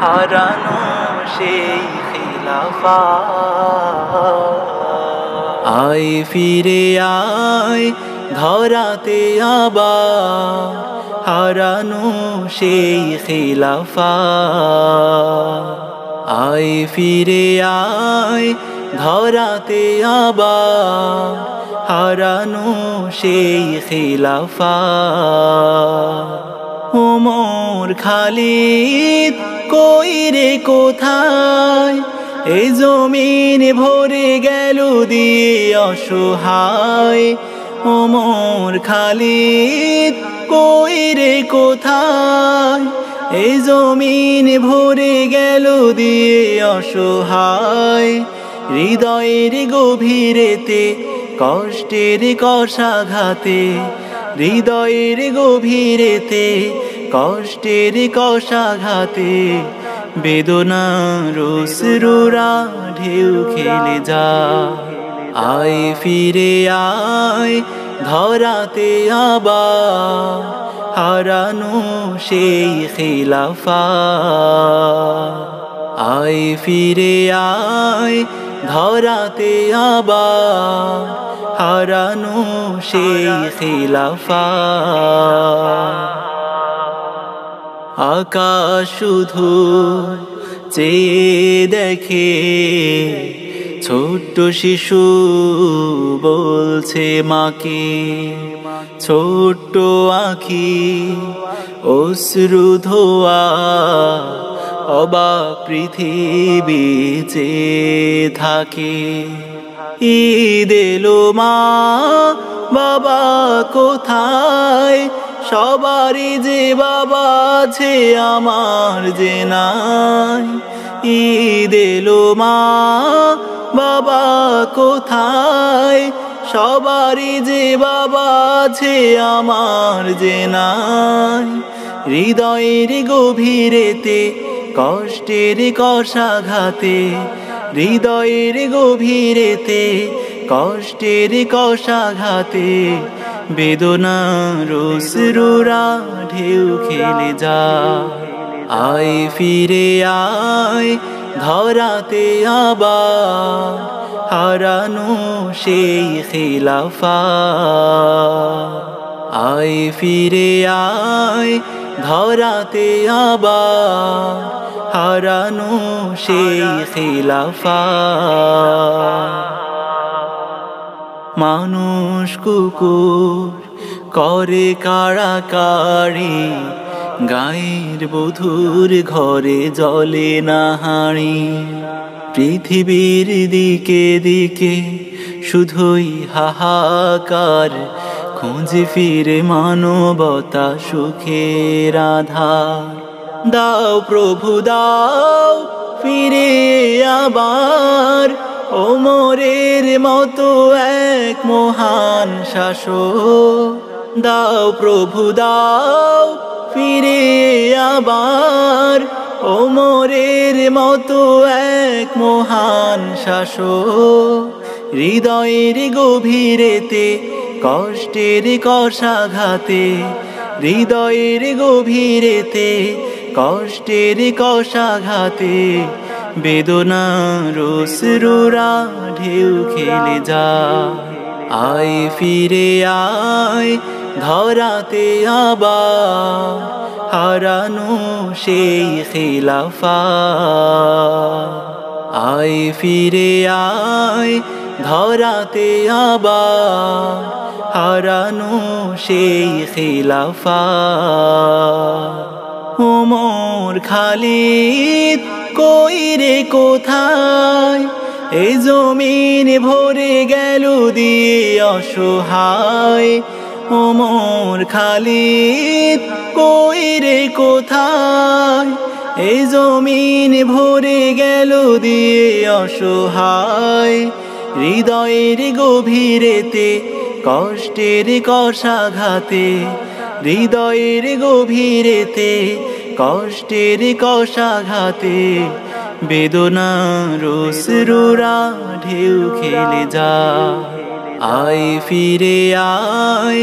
হারানো সেই খিলাফাত। আয় ফিরে আয় ধরাতে আবার হারানো সেই খিলাফাত। আয় ফিরে আয় ধরাতে আবার হারানো সেই খিলাফাত। ওমর খালিদ কই রে কোথায়, এই জমিন ভরে গেল দিয়ে অসহায়। ওমর খালিদ কই রে কোথায়, এই জমিন ভরে গেল দিয়ে অসহায়। হৃদয়ের গভীরেতে কষ্টের কষাঘাতে, হৃদয়ের গভীরেতে কষ্টের কষাঘাতে, বেদনার অশ্রুরা ঢেউ খেলে যায়। আয় ফিরে আয় ধরাতে আবার হারানো সেই খিলাফাত। আয় ফিরে আয় ধরাতে আবার হারানো সেই খিলাফাত। আকাশ শুধু চেয়ে দেখে, ছোট্ট শিশু বলছে মাকে, ছোট্ট আঁখি অশ্রু ধোয়া, অবাক পৃথিবী চেয়ে থাকে। ঈদ এলো মা বাবা কোথায়, সবারই যে বাবা আছে আমার যে নাই। ঈদ এলো মা বাবা কোথায়, সবারই যে বাবা আছে আমার যে নাই। হৃদয়ের গভীরেতে কষ্টের কষাঘাতে, হৃদয়ের গভীরেতে কষ্টের কষাঘাতে, বেদনার অশ্রুরা ঢেউ খেলে যায়। আয় ফিরে আয় ধরাতে আবার হারানো সেই খিলাফাত। আয় ফিরে আয় ধরাতে আবার হারানো সেই খিলাফাত। মানুষ কুকুর করে কাড়াকাড়ি, গায়ের বধূর ঘরে জ্বলে না হাঁড়ি। পৃথিবীর দিকে দিকে শুধুই হাহাকার, খুঁজে ফিরে মানবতা সুখের আধার। দাও প্রভু দাও ফিরে আবার, ওমরের মতো এক মহান শাসক। দাও প্রভু দাও ফিরে আবার, ওমরের মতো এক মহান শাসক। হৃদয়ের গভীরেতে কষ্টের কষাঘাতে, হৃদয়ের গভীরেতে কষ্টের কষাঘাতে, বেদনার অশ্রুরা ঢেউ খেলে যায়। আয় ফিরে আয় ধরাতে আবার হারানো সেই খিলাফাত। আয় ফিরে আয় ধরাতে আবার হারানো সেই খিলাফাত। ওমর খালিদ কই রে কোথায়, এই জমিন ভরে গেল দিয়ে অসহায়। ওমর খালিদ কই রে কোথায়, এই জমিন ভরে গেল দিয়ে অসহায়। হৃদয়ের গভীরেতে কষ্টের কষাঘাতে, হৃদয়ের গভীরেতে কষ্টের কষাঘাতে, বেদনার অশ্রুরা ঢেউ খেলে যায়। আয় ফিরে আয়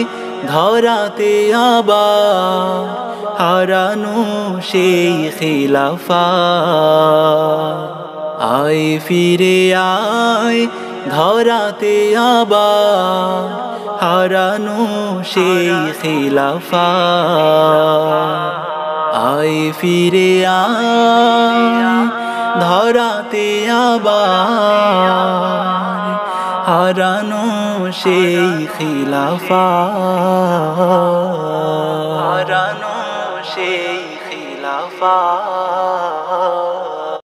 ধরাতে আবার হারানো সেই খিলাফা। আয় ফিরে আয় ধরাতে আবার, হারানো সেই খিলাফা। আয় ফিরে আয় ধরাতে আবার, হারানো সেই খিলাফা। হারানো সেই খিলাফা।